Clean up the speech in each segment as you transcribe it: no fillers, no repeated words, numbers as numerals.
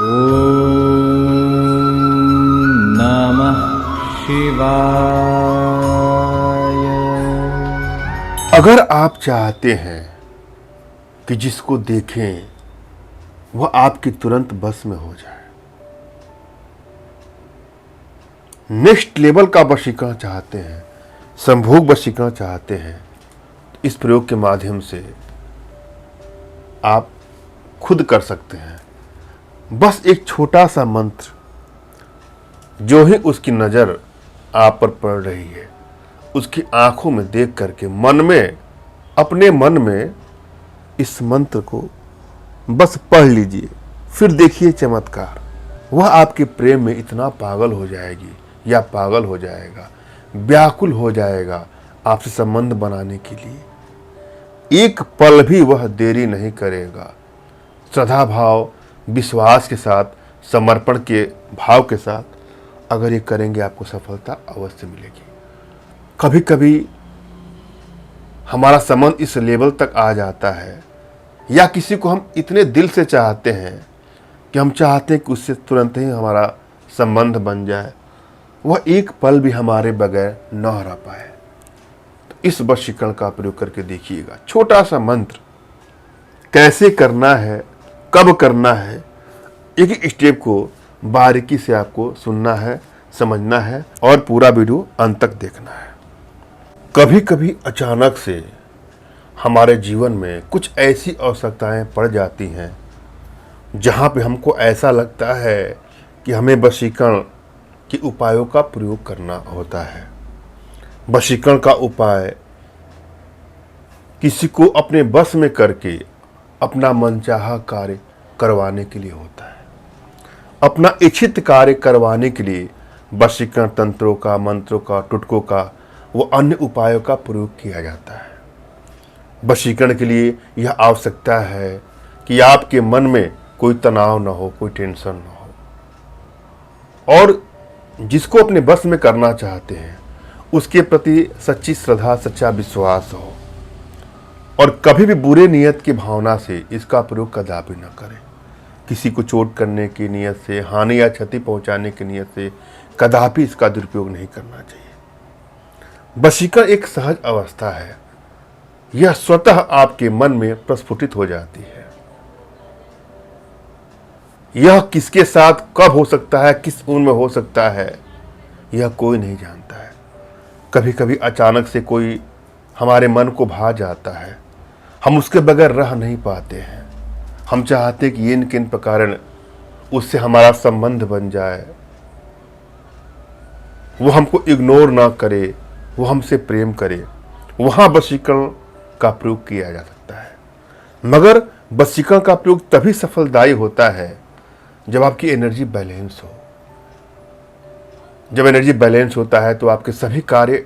ॐ नमः शिवाय। अगर आप चाहते हैं कि जिसको देखें वह आपकी तुरंत बस में हो जाए, नेक्स्ट लेवल का वशीकरण चाहते हैं, संभोग वशीकरण चाहते हैं, तो इस प्रयोग के माध्यम से आप खुद कर सकते हैं। बस एक छोटा सा मंत्र, जो ही उसकी नज़र आप पर पड़ रही है, उसकी आंखों में देख करके मन में, अपने मन में इस मंत्र को बस पढ़ लीजिए। फिर देखिए चमत्कार। वह आपके प्रेम में इतना पागल हो जाएगी या पागल हो जाएगा, व्याकुल हो जाएगा आपसे संबंध बनाने के लिए। एक पल भी वह देरी नहीं करेगा। श्रद्धा भाव, विश्वास के साथ, समर्पण के भाव के साथ अगर ये करेंगे, आपको सफलता अवश्य मिलेगी। कभी कभी हमारा संबंध इस लेवल तक आ जाता है, या किसी को हम इतने दिल से चाहते हैं कि हम चाहते हैं कि उससे तुरंत ही हमारा संबंध बन जाए, वह एक पल भी हमारे बगैर न रह पाए। तो इस वशीकरण का प्रयोग करके देखिएगा। छोटा सा मंत्र कैसे करना है, कब करना है, एक एक स्टेप को बारीकी से आपको सुनना है, समझना है और पूरा वीडियो अंत तक देखना है। कभी कभी अचानक से हमारे जीवन में कुछ ऐसी आवश्यकताएं पड़ जाती हैं जहां पे हमको ऐसा लगता है कि हमें वशीकरण के उपायों का प्रयोग करना होता है। वशीकरण का उपाय किसी को अपने बस में करके अपना मनचाहा कार्य करवाने के लिए होता है। अपना इच्छित कार्य करवाने के लिए वशीकरण तंत्रों का, मंत्रों का, टुटकों का, वो अन्य उपायों का प्रयोग किया जाता है। वशीकरण के लिए यह आवश्यकता है कि आपके मन में कोई तनाव न हो, कोई टेंशन न हो, और जिसको अपने बस में करना चाहते हैं उसके प्रति सच्ची श्रद्धा, सच्चा विश्वास हो, और कभी भी बुरे नियत की भावना से इसका प्रयोग कदापि न करें। किसी को चोट करने की नियत से, हानि या क्षति पहुंचाने की नियत से कदापि इसका दुरुपयोग नहीं करना चाहिए। वशीकरण एक सहज अवस्था है, यह स्वतः आपके मन में प्रस्फुटित हो जाती है। यह किसके साथ कब हो सकता है, किस उम्र में हो सकता है, यह कोई नहीं जानता है। कभी कभी अचानक से कोई हमारे मन को भा जाता है, हम उसके बगैर रह नहीं पाते हैं। हम चाहते कि ये किन प्रकार उससे हमारा संबंध बन जाए, वो हमको इग्नोर ना करे, वो हमसे प्रेम करे। वहाँ वशीकरण का प्रयोग किया जा सकता है। मगर वशीकरण का प्रयोग तभी सफलदायी होता है जब आपकी एनर्जी बैलेंस हो। जब एनर्जी बैलेंस होता है तो आपके सभी कार्य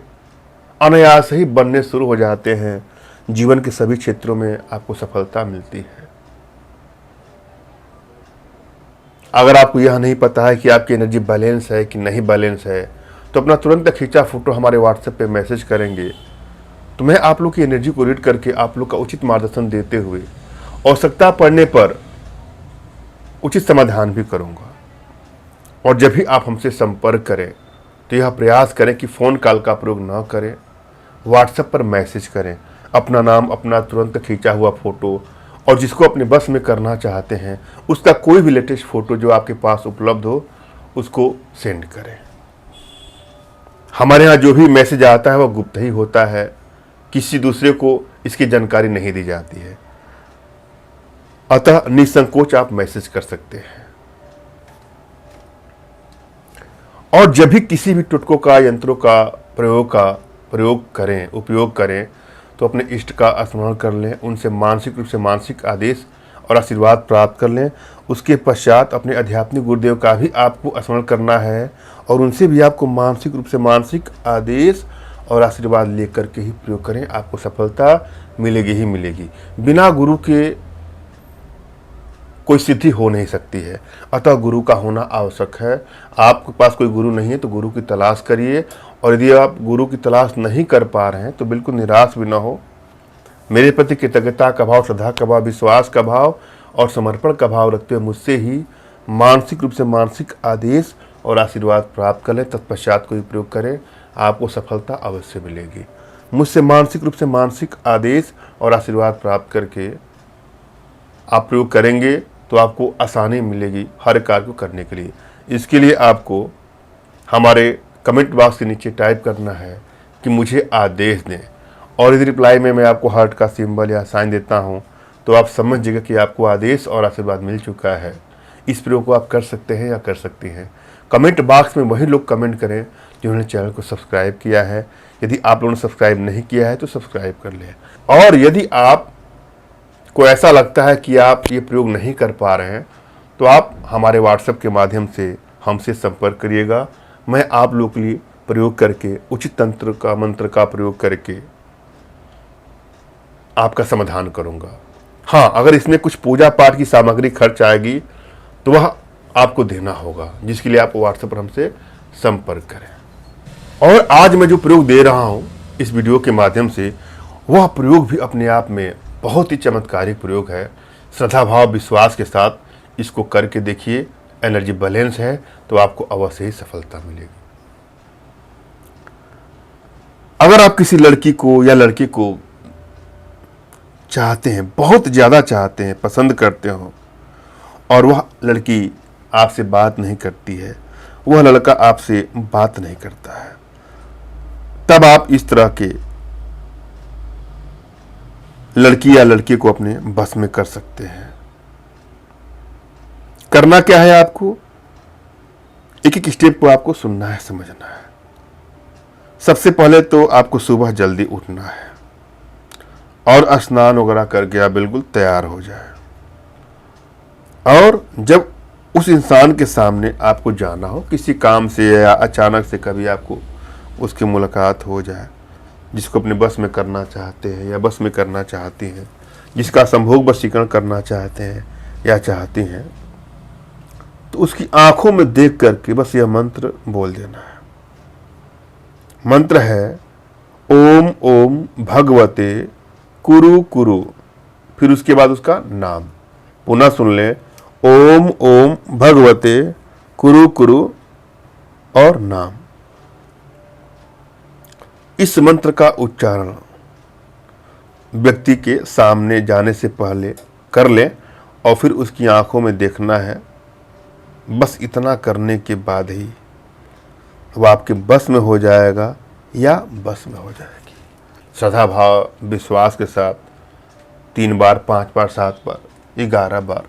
अनायास ही बनने शुरू हो जाते हैं। जीवन के सभी क्षेत्रों में आपको सफलता मिलती है। अगर आपको यह नहीं पता है कि आपकी एनर्जी बैलेंस है कि नहीं बैलेंस है, तो अपना तुरंत खींचा फोटो हमारे व्हाट्सएप पे मैसेज करेंगे, तो मैं आप लोग की एनर्जी को रीड करके आप लोग का उचित मार्गदर्शन देते हुए आवश्यकता पड़ने पर उचित समाधान भी करूंगा। और जब भी आप हमसे संपर्क करें तो यह प्रयास करें कि फ़ोन कॉल का प्रयोग न करें, व्हाट्सएप पर मैसेज करें। अपना नाम, अपना तुरंत खींचा हुआ फ़ोटो, और जिसको अपने बस में करना चाहते हैं उसका कोई भी लेटेस्ट फ़ोटो जो आपके पास उपलब्ध हो, उसको सेंड करें। हमारे यहाँ जो भी मैसेज आता है वह गुप्त ही होता है, किसी दूसरे को इसकी जानकारी नहीं दी जाती है। अतः निसंकोच आप मैसेज कर सकते हैं। और जब भी किसी भी टुटकों का, यंत्रों का उपयोग करें तो अपने इष्ट का स्मरण कर लें, उनसे मानसिक रूप से मानसिक आदेश और आशीर्वाद प्राप्त कर लें। उसके पश्चात अपने आध्यात्मिक गुरुदेव का भी आपको स्मरण करना है, और उनसे भी आपको मानसिक रूप से मानसिक आदेश और आशीर्वाद लेकर के ही प्रयोग करें। आपको सफलता मिलेगी ही मिलेगी। बिना गुरु के कोई सिद्धि हो नहीं सकती है, अतः गुरु का होना आवश्यक है। आपके पास कोई गुरु नहीं है तो गुरु की तलाश करिए, और यदि आप गुरु की तलाश नहीं कर पा रहे हैं तो बिल्कुल निराश भी ना हो। मेरे प्रति कृतज्ञता का भाव, श्रद्धा का भाव, विश्वास का भाव और समर्पण का भाव रखते हुए मुझसे ही मानसिक रूप से मानसिक आदेश और आशीर्वाद प्राप्त कर लें, तत्पश्चात कोई प्रयोग करें, आपको सफलता अवश्य मिलेगी। मुझसे मानसिक रूप से मानसिक आदेश और आशीर्वाद प्राप्त करके आप प्रयोग करेंगे तो आपको आसानी मिलेगी हर कार्य को करने के लिए। इसके लिए आपको हमारे कमेंट बॉक्स के नीचे टाइप करना है कि मुझे आदेश दें, और यदि रिप्लाई में मैं आपको हार्ट का सिंबल या साइन देता हूं तो आप समझ जाइएगा कि आपको आदेश और आशीर्वाद मिल चुका है। इस प्रयोग को आप कर सकते हैं या कर सकती हैं। कमेंट बॉक्स में वही लोग कमेंट करें जिन्होंने चैनल को सब्सक्राइब किया है। यदि आप लोगों ने सब्सक्राइब नहीं किया है तो सब्सक्राइब कर लें। और यदि आप को ऐसा लगता है कि आप ये प्रयोग नहीं कर पा रहे हैं तो आप हमारे व्हाट्सएप के माध्यम से हमसे संपर्क करिएगा। मैं आप लोगों के लिए प्रयोग करके उचित तंत्र का मंत्र का प्रयोग करके आपका समाधान करूंगा। हाँ, अगर इसमें कुछ पूजा पाठ की सामग्री खर्च आएगी तो वह आपको देना होगा, जिसके लिए आप व्हाट्सएप पर हमसे संपर्क करें। और आज मैं जो प्रयोग दे रहा हूं इस वीडियो के माध्यम से, वह प्रयोग भी अपने आप में बहुत ही चमत्कारिक प्रयोग है। श्रद्धा भाव विश्वास के साथ इसको करके देखिए, एनर्जी बैलेंस है तो आपको अवश्य ही सफलता मिलेगी। अगर आप किसी लड़की को या लड़के को चाहते हैं, बहुत ज़्यादा चाहते हैं, पसंद करते हो, और वह लड़की आपसे बात नहीं करती है, वह लड़का आपसे बात नहीं करता है, तब आप इस तरह के लड़की या लड़के को अपने बस में कर सकते हैं। करना क्या है, आपको एक एक स्टेप को आपको सुनना है, समझना है। सबसे पहले तो आपको सुबह जल्दी उठना है और स्नान वगैरह करके आप बिल्कुल तैयार हो जाए। और जब उस इंसान के सामने आपको जाना हो किसी काम से या अचानक से कभी आपको उसकी मुलाकात हो जाए, जिसको अपने बस में करना चाहते हैं या बस में करना चाहती हैं, जिसका संभोग वशीकरण करना चाहते हैं या चाहती हैं, तो उसकी आंखों में देख करके बस यह मंत्र बोल देना है। मंत्र है ओम ओम भगवते कुरु कुरु, फिर उसके बाद उसका नाम पुनः सुन लें, ओम ओम भगवते कुरु कुरु और नाम। इस मंत्र का उच्चारण व्यक्ति के सामने जाने से पहले कर लें और फिर उसकी आंखों में देखना है। बस इतना करने के बाद ही वह आपके बस में हो जाएगा या बस में हो जाएगी। श्रद्धा भाव विश्वास के साथ 3 बार, 5 बार, 7 बार, 11 बार।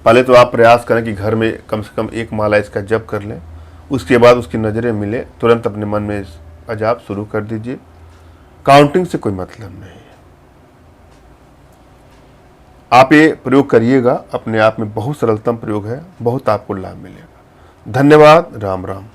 पहले तो आप प्रयास करें कि घर में कम से कम 1 माला इसका जप कर लें। उसके बाद उसकी नज़रें मिले तुरंत अपने मन में इसका जाप शुरू कर दीजिए। काउंटिंग से कोई मतलब नहीं है। आप ये प्रयोग करिएगा, अपने आप में बहुत सरलतम प्रयोग है, बहुत आपको लाभ मिलेगा। धन्यवाद। राम राम।